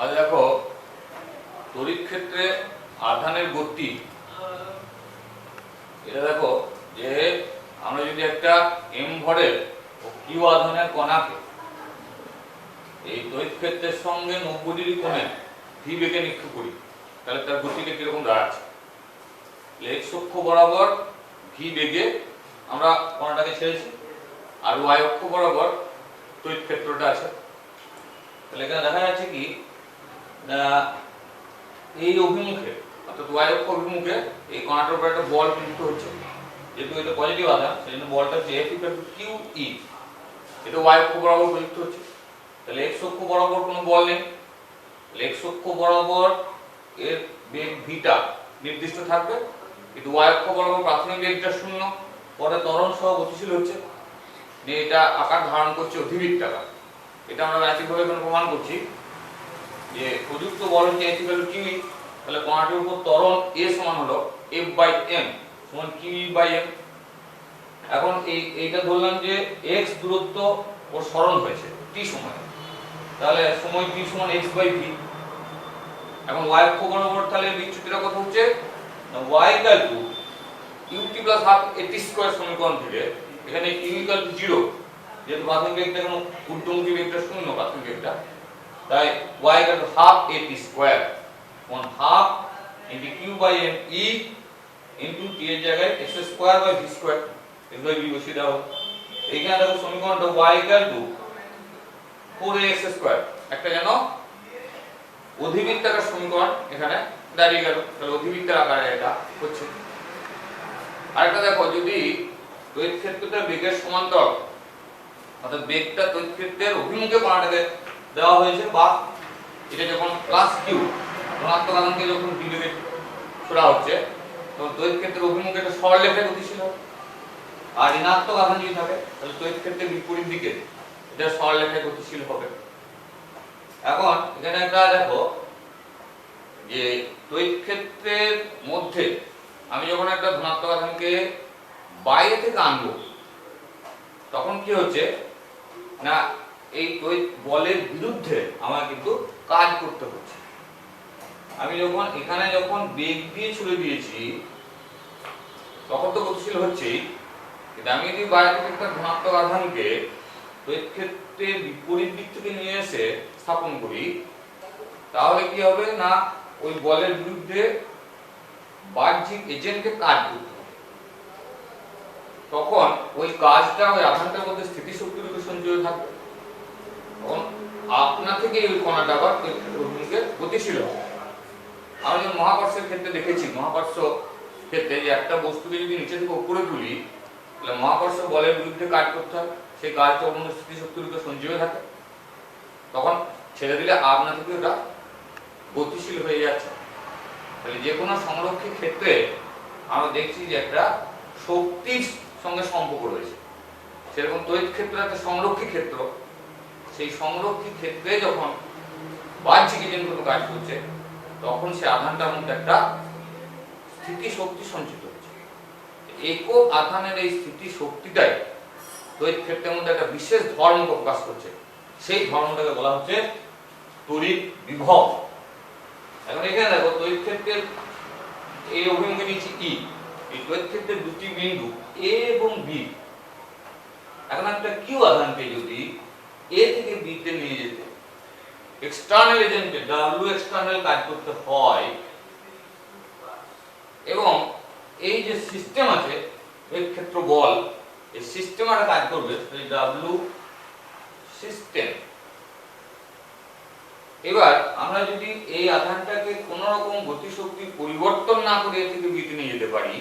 আজ দেখো তড়িৎ ক্ষেত্রে আধানের গতি, এটা দেখো যে আমরা যদি একটা এম ভরের ও কিউ আধানের কণাকে এই তড়িৎ ক্ষেত্রের সঙ্গে 90 ডিগ্রি কোণে ভি বেগে নিক্ষেপ করি, তাহলে তার গতিটা কিরকম দাঁড়াচ্ছে। এক্স অক্ষ বরাবর ভি বেগে আমরা কণাটাকে ছেড়েছি, আর ওয়াই অক্ষ বরাবর তড়িৎ ক্ষেত্রটা আছে। তাহলে এখানে দেখা যাচ্ছে কি এই অভিমুখে অর্থাৎ ওয়াই অক্ষ অভিমুখে এই কণাটার উপর একটা বল প্রযুক্ত হচ্ছে। যেহেতু এটা পজিটিভ আধান, সেই জন্য বলটা হচ্ছে F = QE, এটা ওয়াই অক্ষ বরাবর প্রযুক্ত হচ্ছে। তাহলে এক্স অক্ষ বরাবর কোনো বল নেই, তাহলে এক্স অক্ষ বরাবর এর বেগ ভিটা নির্দিষ্ট থাকবে, কিন্তু ওয়াই অক্ষ বরাবর প্রাথমিক বেগটা 0, পরে ত্বরণ সহ গতিশীল হচ্ছে, এটা আকার ধারণ করছে অধিবৃত্তাকার। এটা আমরা ম্যাথিকভাবে প্রমাণ করছি যে প্রযুক্ত বল হচ্ছে F = QE, তাহলে কণাটির উপর ত্বরণ A সমান হলো F/m সমান QE/m। এখন এইটা ধরলাম যে x দূরত্ব ওর সরণ হয়েছে t সময়ে, তাহলে সময় t সমান x/v। এখন y অক্ষ বরাবর তাহলে বিচ্যুতিটা কত হচ্ছে না y = ut + ½ at² সমীকরণ থেকে এখানে u = 0, যেহেতু প্রাথমিক বেগটা কোনো ঊর্ধ্বমুখী বেগটা 0 প্রাথমিক বেগটা, তাই y = ½ at² সমান ½ q/m e ইনটু t এর জায়গায় x² v² বসিয়ে দাও। এইখানে দেখো সমীকরণটা y = 4ax², একটা যেন অধিবৃত্তাকার সমীকরণ এখানে দাঁড়িয়ে গেল। তাহলে অধিবৃত্তের আকারে এটা হচ্ছে। আরেকটা দেখো, যদি তড়িৎ ক্ষেত্রটা বেগের সমান্তর অর্থাৎ বেগটা তড়িৎ ক্ষেত্রের অভিমুখে কণাটাকে দেওয়া হয়েছে, বা এটা যখন q ধনাত্মক আধানকে যখন v বেগে ছোড়া হচ্ছে, তখন তড়িৎ ক্ষেত্রের অভিমুখে এটা সরলরেখায় গতিশীল হবে, আর ঋণাত্মক আধান যদি থাকে তাহলে তড়িৎ ক্ষেত্রের বিপরীত দিকে এটা সরলরেখায় গতিশীল হবে। এখন এখানে একটা দেখো যে তড়িৎ ক্ষেত্রের মধ্যে আমি যখন একটা ধনাত্মক আধানকে বাইরে থেকে আনবো, তখন কি হচ্ছে না এই তড়িৎ বলের বিরুদ্ধে আমার কিন্তু কাজ করতে হচ্ছে। আমি যখন এখানে যখন বেগ দিয়ে ছুড়ে দিয়েছি তখন তো গতিশীল হচ্ছেই, কিন্তু আমি যদি বাইরে থেকে একটা ধনাত্মক আধানকে তড়িৎ ক্ষেত্রের বিপরীত দিক থেকে নিয়ে এসে স্থাপন করি, তাহলে কি হবে না ওই বলের বিরুদ্ধে বাহ্যিক এজেন্টকে কাজ করতে হবে। তখন ওই কাজটা ওই আধানটার মধ্যে স্থিতিশক্তির উপর সঞ্চয় থাকবে, তখন আপনা থেকে ওই কণাটা আবার অভিমুখে গতিশীল হবে। আমরা যখন মহাকর্ষের ক্ষেত্রে দেখেছি, মহাকর্ষ ক্ষেত্রে যে একটা বস্তুকে যদি নিচে থেকে উপরে তুলি, তাহলে মহাকর্ষ বলের বিরুদ্ধে কাজ করতে হয়, সেই কাজটা অন্য স্থিতিশক্তির উপর সঞ্চয় থাকে, তখন ছেড়ে দিলে আপনা থেকে ওটা গতিশীল হয়ে যাচ্ছে। তাহলে যে কোনো সংরক্ষী ক্ষেত্রে আমরা দেখছি যে একটা শক্তির সঙ্গে সম্পর্ক রয়েছে। সেরকম তড়িৎ ক্ষেত্র একটা সংরক্ষী ক্ষেত্র, সেই সংরক্ষী ক্ষেত্রে যখন বাহ্যিক এজেন্ট কোনো কাজ করছে, তখন সে আধানটার মধ্যে একটা স্থিতি শক্তি সঞ্চিত হচ্ছে। একক আধানের এই স্থিতি শক্তিটাই তড়িৎ ক্ষেত্রের মধ্যে একটা বিশেষ ধর্ম প্রকাশ করছে, সেই ধর্মটাকে বলা হচ্ছে তড়িৎ বিভব। এখন এখানে দেখো তড়িৎ ক্ষেত্রের এই অভিমুখে নিয়েছি E, এই তড়িৎ ক্ষেত্রের দুটি বিন্দু A এবং B। এখন একটা Q আধানকে যদি A থেকে B তে নিয়ে যেতে এক্সটার্নাল এজেন্টে W এক্সটার্নাল কাজ করতে হয়, এবং এই যে সিস্টেম আছে তড়িৎ ক্ষেত্র বল, এই সিস্টেমটা কাজ করবে এই W সিস্টেম। এবার আমরা যদি এই আধানটাকে কোন রকম গতিশক্তি পরিবর্তন না করে এ থেকে বিতে নিয়ে যেতে পারি,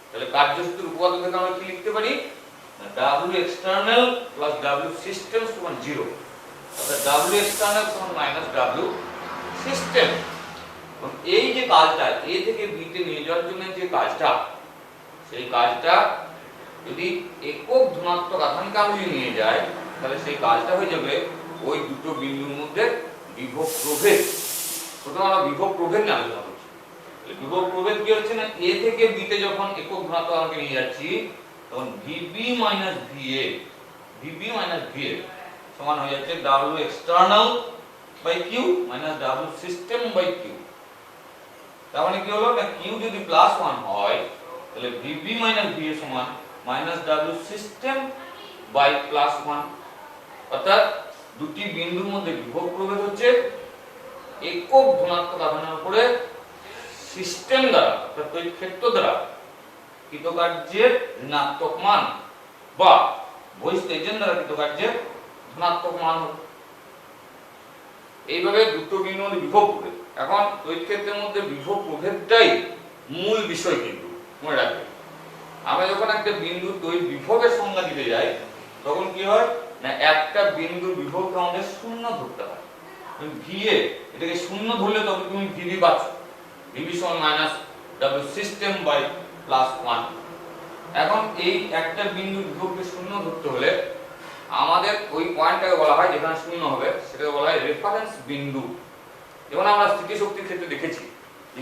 তাহলে কার্যশক্তির উপপাদ্য থেকে আমরা কি লিখতে পারি, W external plus W system সমান 0, অর্থাৎ W external সমান -W system। এই যে কাজটা এ থেকে বি তে নিয়ে যাওয়ার জন্য যে কাজটা, সেই কাজটা যদি একক ধনাত্মক আধানকে আমি নিয়ে যাই, তাহলে সেই কাজটা হয়ে যাবে ওই দুটো বিন্দুর মধ্যে বিভব প্রভেদ। প্রথমে আমরা বিভব প্রভেদ নিয়ে আলোচনা করছি। বিভব প্রভেদ কি হচ্ছে না, এ থেকে বি তে যখন একক ধনাত্মক আধানকে নিয়ে যাচ্ছি, তখন VB - VA সমান হয়ে যাচ্ছে W external Q by Q minus W system by Q. তার মানে কি হলো না, কিউ যদি +1 হয় তাহলে ভিবি মাইনাস ভিএ সমান মাইনাস ডাব্লিউ সিস্টেম বাই +1। অর্থাৎ দুটি বিন্দুর মধ্যে বিভব প্রভেদ হচ্ছে একক ধনাত্মক আধানের উপরে সিস্টেম দ্বারা অর্থাৎ তড়িৎ ক্ষেত্র দ্বারা কৃতকার্যের ঋণাত্মক মান বা বহিস্থ এজেন্ট দ্বারা কৃতকার্যের ধনাত্মক মান হবে। এইভাবে দুটো বিন্দুর মধ্যে বিভব প্রভেদ। এখন তড়িৎ ক্ষেত্রের মধ্যে বিভব প্রভেদটাই মূল বিষয়, কিন্তু মনে রাখবে আমরা যখন একটা বিন্দুর তড়িৎ বিভবের সংজ্ঞা দিতে যাই তখন কি হয় না, একটা বিন্দুর বিভবকে আমাদের শূন্য ধরতে হয়। ভিএ এটাকে শূন্য ধরলে তবে তুমি ভিবি পাচ্ছ, ভিবি সমান মাইনাস ডাব্লিউ সিস্টেম বাই +1। এখন এই একটা বিন্দুর বিভবকে শূন্য ধরতে হলে আমাদের ওই পয়েন্টটাকে বলা হয় যেখানে শূন্য হবে সেটাকে বলা হয় রেফারেন্স বিন্দু। যেমন আমরা স্থিতিশক্তির ক্ষেত্রে দেখেছি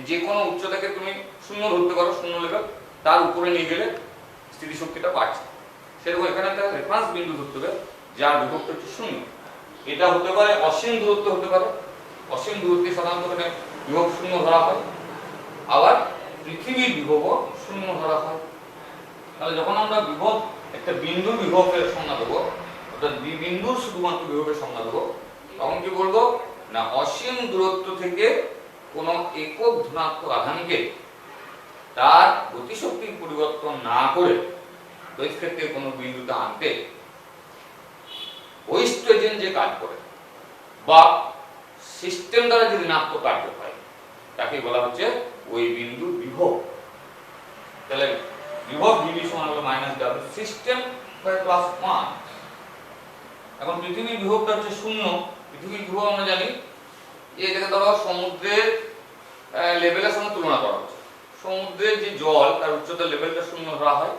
যে কোনো উচ্চতাকে তুমি শূন্য ধরতে পারো, শূন্য লেভেল, তার উপরে নিয়ে গেলে স্থিতিশক্তিটা বাড়ছে। সেরকম এখানে একটা রেফারেন্স বিন্দু ধরতে হবে যার বিভবটা হচ্ছে শূন্য। এটা হতে পারে অসীম দূরত্ব হতে পারে, অসীম দূরত্বে সাধারণত এখানে বিভব শূন্য ধরা হয়, আবার পৃথিবীর বিভবও শূন্য ধরা হয়। তাহলে যখন আমরা বিভব একটা বিন্দুর বিভবের সংজ্ঞা দেবো, অর্থাৎ বিন্দুর শুধুমাত্র বিভবের সংজ্ঞা দেবো, তখন কি বলবো না, অসীম দূরত্ব থেকে কোনো একক ধনাত্মক আধানকে তার গতিশক্তির পরিবর্তন না করে তড়িৎ ক্ষেত্রে কোনো বিন্দুতে আনতে বহিস্থ এজেন্ট যে কাজ করে বা সিস্টেম দ্বারা যে ঋণাত্মক কার্য হয় তাকে বলা হচ্ছে ওই বিন্দুর বিভব। তাহলে বিভব ভিবি সমান হলো মাইনাস ডাব্লিউ সিস্টেম বাই +1। এখন পৃথিবীর বিভবটা হচ্ছে শূন্য। পৃথিবীর বিভব আমরা জানি এটাকে ধরো সমুদ্রের লেভেলের সঙ্গে তুলনা করা হচ্ছে। সমুদ্রের যে জল তার উচ্চতার লেভেলটা শূন্য ধরা হয়,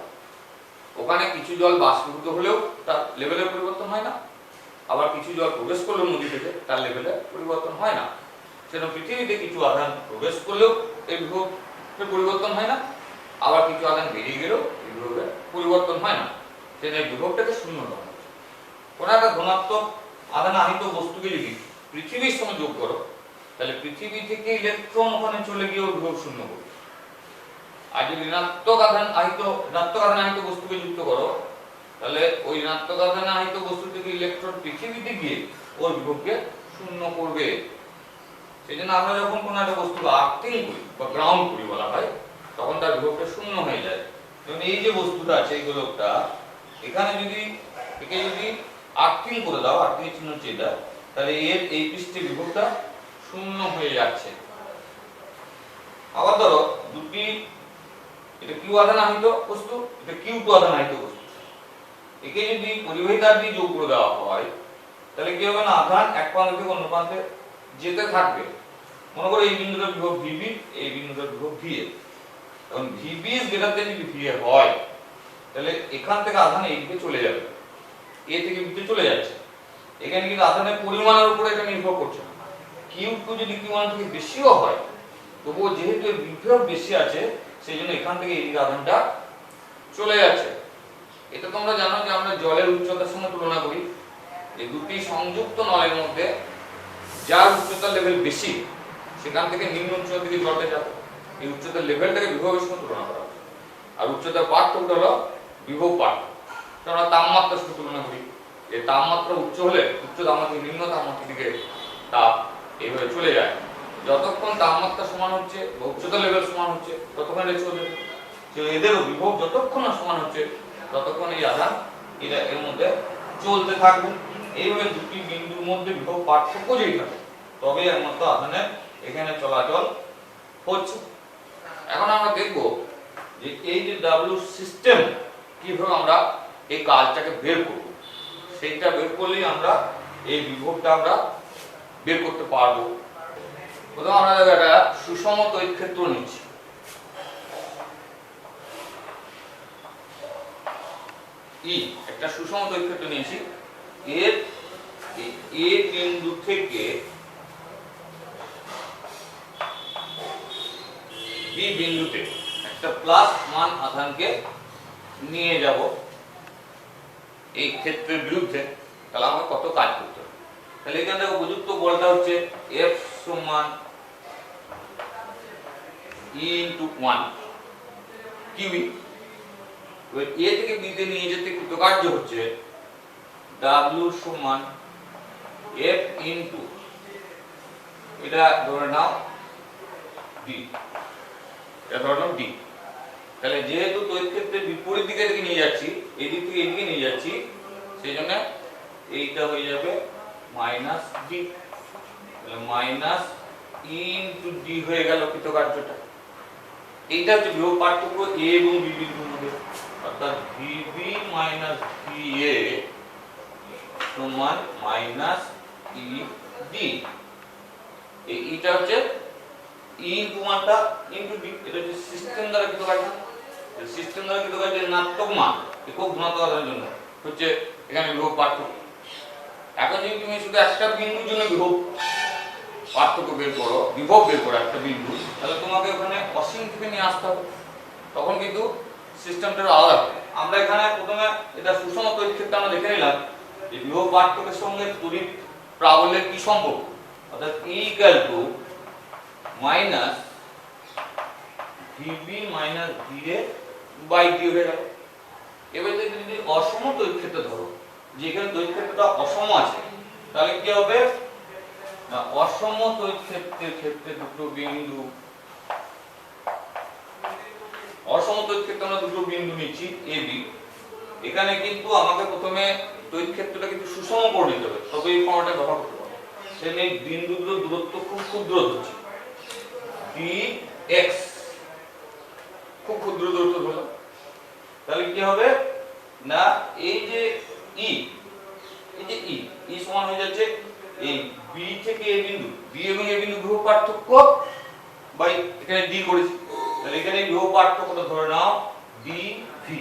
ওখানে কিছু জল বাষ্পীভূত হলেও তার লেভেলের পরিবর্তন হয় না, আবার কিছু জল প্রবেশ করলেও নদী থেকে তার লেভেলের পরিবর্তন হয় না। সেরকম পৃথিবীতে কিছু আধান প্রবেশ করলেও এই বিভবের পরিবর্তন হয় না, আবার কিছু আধান বেরিয়ে গেলেও এই বিভবের পরিবর্তন হয় না। সেজন্য বিভবটাকে শূন্য ধরা হচ্ছে। কোনো একটা ধনাত্মক আধান আহিত বস্তুকে যদি পৃথিবীর সঙ্গে যোগ করো তাহলে পৃথিবী থেকে ইলেকট্রন ওখানে চলে গিয়েও বিভব শূন্য করবে। আর যদি ঋণাত্মক আধান আহিত বস্তুকে যুক্ত করো তাহলে ওই ঋণাত্মক আধান আহিত বস্তু থেকে ইলেকট্রন পৃথিবীতে গিয়ে ওর বিভবকে শূন্য করবে। সেজন্য আমরা যখন কোনো একটা বস্তুকে আর্থিং করি বা গ্রাউন্ড করি বলা হয়, তখন তার বিভবটা শূন্য হয়ে যায়। যেমন এই যে বস্তুটা আছে এই গোলকটা, এখানে যদি একে যদি আর্থিং করে দাও, আর্থিং এর চিহ্ন হচ্ছে এটা, তাহলে এর এই পৃষ্ঠে বিভবটা শূন্য হয়ে যাচ্ছে। আবার ধরো দুটি, এটা কিউ আধান আহিত বস্তু, এটা কিউ2 আধান আহিত বস্তু, একে যদি পরিবাহী তার দিয়ে যোগ করে দেওয়া হয় তাহলে কি হবে না, আধান এক প্রান্ত থেকে অন্য প্রান্তে যেতে থাকবে। মনে করো এই বিন্দুটার বিভব ভিবি, এই বিন্দুটার বিভব ভিএ। এখন ভিবি ইজ গ্রেটার দ্যান যদি ভিএ হয় তাহলে এখান থেকে আধান এই দিকে চলে যাবে, এ থেকে বিতে চলে যাচ্ছে। এখানে কিন্তু আধানের পরিমাণের উপরে এটা নির্ভর করছে না। কিউ2 যদি কিউ1 থেকে বেশিও হয় তবুও যেহেতু এর বিভব বেশি আছে সেই জন্য এখান থেকে এই দিকে আধানটা চলে যাচ্ছে। এটা তোমরা জানো যে আমরা জলের উচ্চতার সঙ্গে তুলনা করি। এই দুটি সংযুক্ত নলের মধ্যে যার উচ্চতার লেভেল বেশি সেখান থেকে নিম্ন উচ্চতার দিকে জলটা যাবে। এই উচ্চতার লেভেলটাকে বিভবের সঙ্গে তুলনা করা হয়। আর উচ্চতার পার্থক্য হলো বিভব পার্থক্য। আমরা তাপমাত্রার সাথে তুলনা করি, এই তাপমাত্রা উচ্চ হলে উচ্চ তাপমাত্রা নিম্ন তাপমাত্রার দিকে তাপ এইভাবে চলে যায়। যতক্ষণ তাপমাত্রা সমান হচ্ছে বা উচ্চতার লেভেল সমান হচ্ছে ততক্ষণ এটা চলবে। এদেরও বিভব যতক্ষণ না সমান হচ্ছে ততক্ষণ এই আধান এর মধ্যে চলতে থাকবে। এইভাবে দুটি বিন্দুর মধ্যে বিভব পার্থক্য যেই থাকে তবে একমাত্র আধানের এখানে চলাচল হচ্ছে। এখন আমরা দেখব যে এই যে ডাব্লিউ সিস্টেম কিভাবে আমরা এই কাজটাকে বের করব। সেইটা বের করলেই আমরা এই বিভবটা আমরা বের করতে পারবো। প্রথমে আমরা একটা সুষম তড়িৎ ক্ষেত্র নিচ্ছি। একটা সুষম তড়িৎ ক্ষেত্র নিয়েছি। এর এ বিন্দু থেকে বি বিন্দুতে একটা প্লাস মান আধানকে নিয়ে যাব এই ক্ষেত্রের বিরুদ্ধে। তাহলে আমাকে কত কাজ করতে হবে? তাহলে এখানে দেখো উপযুক্ত বলটা হচ্ছে F সমান E ইনটু 1 কিউই। এবার এ থেকে বি তে নিয়ে যেতে কৃতকার্য হচ্ছে W সমান F ইনটু এটা ধরে নাও D, এটা ধরে নাও D। তাহলে যেহেতু তড়িৎ ক্ষেত্রের বিপরীত দিকে থেকে নিয়ে যাচ্ছি, এই দিক থেকে এদিকে নিয়ে যাচ্ছি, সেই জন্য এইটা হয়ে যাবে মাইনাস ডি। তাহলে মাইনাস ই ইনটু ডি হয়ে গেল কৃতকার্যটা। এইটা হচ্ছে বিভব পার্থক্য এ এবং বি বিন্দুর মধ্যে, অর্থাৎ ভিবি মাইনাস ভিএ সমান মাইনাস ই ডি। এইটা হচ্ছে ই ইনটু 1টা ইনটু ডি, এটা হচ্ছে সিস্টেম দ্বারা কৃতকার্য। সিস্টেম দ্বারা কৃতকার্য ঋণাত্মক মান একক গুণাত্মক আধানের জন্য হচ্ছে এখানে বিভব পার্থক্য। এখন যদি তুমি শুধু একটা বিন্দুর জন্য বিভব পার্থক্য বের করো, বিভব বের করো একটা বিন্দু, তাহলে তোমাকে ওখানে অসীম থেকে নিয়ে আসতে হবে, তখন কিন্তু সিস্টেমটা আলাদা হবে। আমরা এখানে প্রথমে এটা সুষম তড়িৎ ক্ষেত্রে আমরা দেখে নিলাম যে বিভব পার্থক্যের সঙ্গে তড়িৎ প্রাবল্যের কি সম্পর্ক, অর্থাৎ E equal to minus VB minus VA by D হয়ে গেল। এবার যদি অসম তড়িৎ ক্ষেত্র ধরো, যেখানে তড়িৎ ক্ষেত্রটা অসম আছে, তাহলে কি হবে না, অসম তড়িৎ ক্ষেত্রের ক্ষেত্রে দুটো বিন্দু, অসম তড়িৎ ক্ষেত্রে আমরা দুটো বিন্দু নিচ্ছি এ বি। এখানে কিন্তু আমাকে প্রথমে তড়িৎ ক্ষেত্রটা কিন্তু সুষম করে নিতে হবে, তবে এই ফর্মটা ব্যবহার করতে পারবো। সেখানে এই বিন্দুগুলোর দূরত্ব খুব ক্ষুদ্র হচ্ছে, dx খুব ক্ষুদ্র দূরত্ব হলো। তাহলে কি হবে না, এই যে ই, এই যে ই সমান হয়ে যাচ্ছে এই বি থেকে এ বিন্দু, বি এবং এ বিন্দু বিভব পার্থক্য বাই এখানে ডি করেছি। তাহলে এখানে বিভব পার্থক্যটা ধরে নাও ডিভি,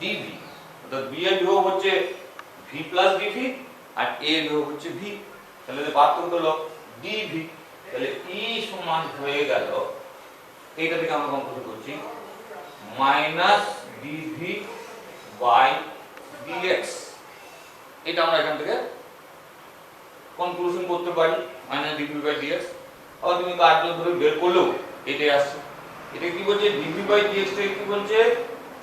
ডিভি অর্থাৎ বি এর বিভব হচ্ছে ভি প্লাস ডিভি আর এ এর বিভব হচ্ছে ভি। তাহলে পার্থক্য হলো ডিভি। তাহলে ই সমান হয়ে গেল, এইটা থেকে আমরা কমপ্লিট করছি, মাইনাস ডিভি বাই ডিএক্স। এটা আমরা এখান থেকে কনক্লুশন করতে পারি, মাইনাস ডিভি বাই ডিএক্স। আবার তুমি কার্য ধরে বের করলেও এটাই আসছে। এটা কি বলছে, ডিভি বাই ডিএক্স টা কি বলছে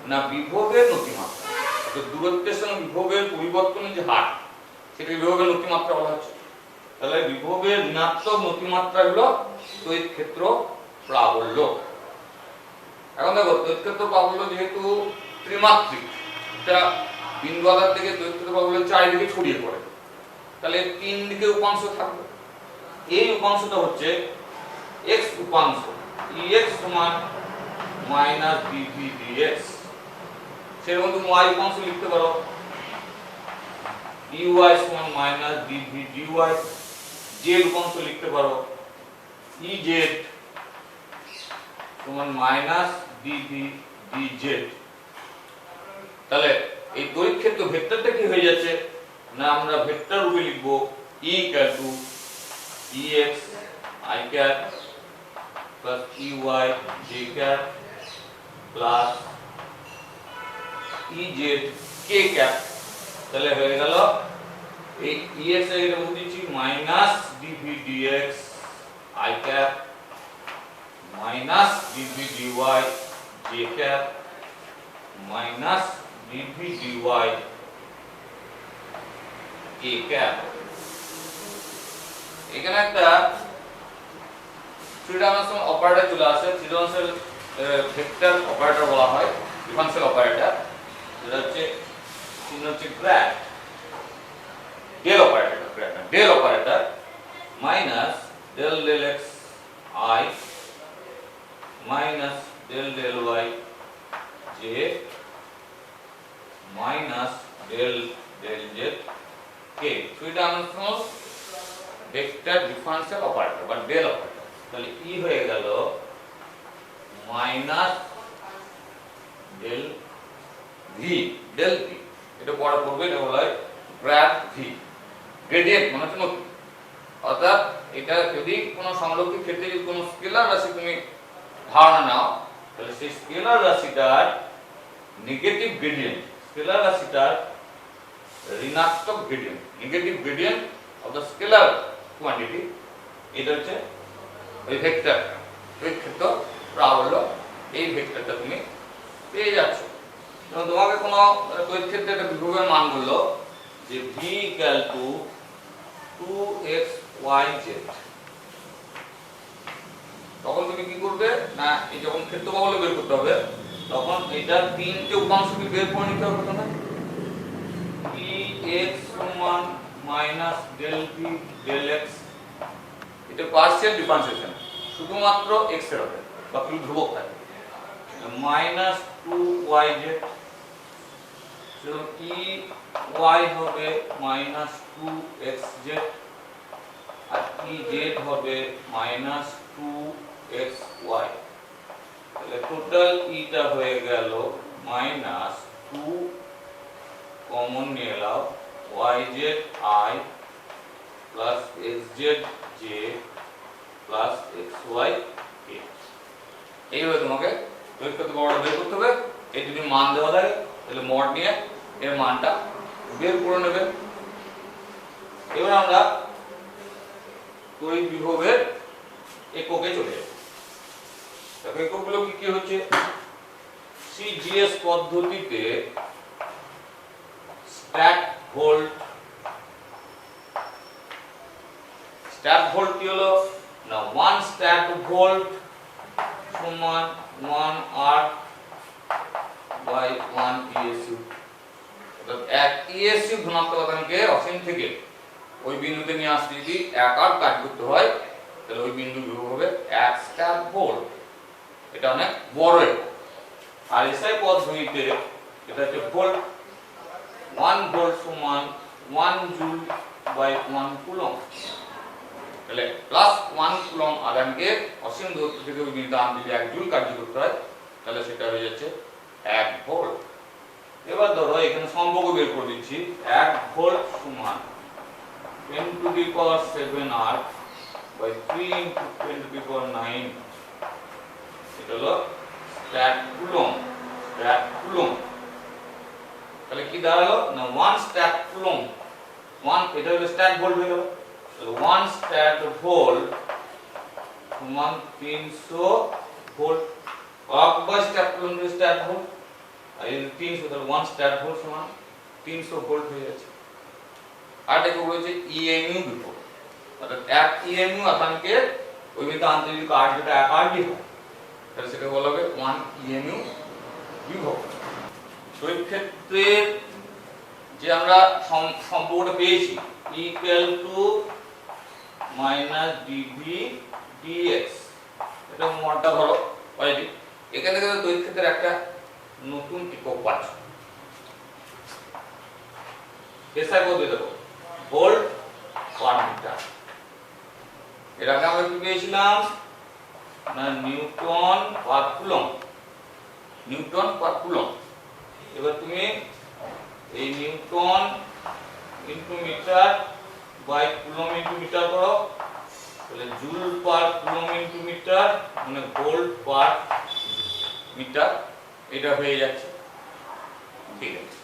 না, বিভবের নতিমাত্রা, অর্থাৎ দূরত্বের সঙ্গে বিভবের পরিবর্তনের যে হার, সেটাকে বিভবের নতিমাত্রা বলা হচ্ছে। তাহলে বিভবের ঋণাত্মক নতিমাত্রা হলো তড়িৎ ক্ষেত্র প্রাবল্য। এখন দেখো তড়িৎ ক্ষেত্র প্রাবল্য যেহেতু ত্রিমাত্রিক, এটা বিন্দু আধার থেকে তড়িৎ ক্ষেত্র প্রাবল্য চারিদিকে ছড়িয়ে পড়ে, তাহলে তিন দিকে উপাংশ থাকবে। এই উপাংশটা হচ্ছে x উপাংশ, Ex সমান মাইনাস dv dx। সেরকম তুমি y উপাংশ লিখতে পারো, dy সমান মাইনাস dv dy। z উপাংশ লিখতে পারো, Ez সমান মাইনাস dv dz। তাহলে এই তড়িৎ ক্ষেত্র ভেক্টরটা কি হয়ে যাচ্ছে না, আমরা ভেক্টর রূপে লিখব E equal to Ex I cap plus Ey j cap plus Ez k cap। তাহলে হয়ে গেল এই Ex এর মধ্যে দিচ্ছি minus dv dx I cap minus dv dy j cap minus dv dy k cap। এখানে একটা থ্রি ডাইমেনশনাল অপারেটর চলে আসে, থ্রি ডাইমেনশনাল ভেক্টর অপারেটর বলা হয়, ডিফারেনশিয়াল অপারেটর, যেটা হচ্ছে চিহ্ন হচ্ছে grad, del operator, grad del operator minus del del x i minus del del y j minus del del z k। Three dimensional vector differential operator বা del operator. তাহলে E হয়ে গেল minus del V, del V, এটা পরে পড়বে, এটা বলা হয় গ্র্যাড ভি, গ্রেডিয়েন্ট মানে হচ্ছে নতি। অর্থাৎ এটা যদি কোনো সংরক্ষিত ক্ষেত্রে যদি কোনো স্কেলার রাশি তুমি ধারণা নাও, তাহলে সেই স্কেলার রাশিটার নেগেটিভ গ্রেডিয়েন্ট, স্কেলার রাশিটার ঋণাত্মক gradient, negative gradient of the scalar quantity, এটা হচ্ছে ওই ভেক্টর, তড়িৎ ক্ষেত্র প্রাবল্য, এই ভেক্টরটা তুমি পেয়ে যাচ্ছ। এবং তোমাকে কোনো তড়িৎ ক্ষেত্রে একটা বিভবের মান বললো যে v ইকুয়াল টু 2xyz, তখন তুমি কি করবে না, এই যখন ক্ষেত্র প্রাবল্য বের করতে হবে তখন এটা তিনটে উপাংশকে বের করে নিতে হবে প্রথমে। Ex সমান minus del V del X, এটা পার্শিয়াল ডিফারেন্সিয়েশন, শুধুমাত্র x এর হবে, বাকি ধ্রুবক থাকে, মাইনাস 2yz, y হবে মাইনাস 2xz আর ez হবে মাইনাস 2xy, তাহলে টোটাল ইটা হয়ে গেল মাইনাস 2 কমন নিয়ে নাও yz I plus xz j plus xy k। এইভাবে তোমাকে তড়িৎ ক্ষেত্র বর্গটা বের করতে হবে। এই যদি মান দেওয়া থাকে তাহলে মড নিয়ে এর মানটা বের করে নেবে। এবার আমরা তড়িৎ বিভবের এককে চলে যাব। দেখো এককগুলো কি কি হচ্ছে, সিজিএস পদ্ধতিতে স্ট্যাট ভোল্ট, স্ট্যাট ভোল্ট কি হলো না 1 স্ট্যাট ভোল্ট সমান 1 আর বাই 1 ইএসইউ, অর্থাৎ এক ইএসইউ ধনাত্মক আধানকে অসীম থেকে ওই বিন্দুতে নিয়ে আসতে যদি 1 আর কাজ করতে হয় তাহলে ওই বিন্দু বিভব হবে 1 স্ট্যাট ভোল্ট। এটা অনেক বড় একক। আর এসআই পদ্ধতিতে এটা হচ্ছে ভোল্ট, 1 ভোল্ট সমান 1 জুল বাই 1 কুলম্ব, তাহলে প্লাস 1 কুলম্ব আধানকে অসীম দূরত্ব থেকে ওই বিন্দুতে আনতে যদি 1 জুল কার্য করতে হয় তাহলে সেটা হয়ে যাচ্ছে 1 ভোল্ট। এবার ধরো এখানে সম্পর্ক বের করে দিচ্ছি, 1 ভোল্ট সমান 10 টু দি পাওয়ার 7 আর by 3 into 10 to the power 9, এটা হলো স্ট্যাট কুলম্ব, স্ট্যাট কুলম্ব। তাহলে কি দাঁড়ালো না 1 স্ট্যাট কুলম্ব, 1 এটা হলো স্ট্যাট ভোল্ট হয়ে গেল, তাহলে 1 স্ট্যাট ভোল্ট সমান 300 ভোল্ট, একবার স্ট্যাট কুলম্ব স্ট্যাট ভোল্ট, আর এই 300 তাহলে 1 স্ট্যাট ভোল্ট সমান 300 ভোল্ট হয়ে যাচ্ছে। আর এটা হচ্ছে ইএমইউ বিভব, অর্থাৎ এক ইএমইউ আধানকে ওই বিন্দুতে আনতে যদি কার্যটা 1 আর ডি হয় তাহলে সেটা বলা হবে 1 ইএমইউ বিভব। তড়িৎ ক্ষেত্রের যে আমরা সম্পর্কটা পেয়েছি equal to minus DV DX, এটা মডটা ধরো পজিটিভ, এখান থেকে তড়িৎ ক্ষেত্রের একটা নতুন একক পাচ্ছ, এসআই পদ্ধতি দেখো ভোল্ট পার মিটার। এর আগে আমরা কি পেয়েছিলাম না newton per coulomb, newton per coulomb. এবার তুমি এই newton into metre by coulomb into metre করো, তাহলে joule per coulomb into metre মানে ভোল্ট পার মিটার, এটা হয়ে যাচ্ছে। ঠিক আছে।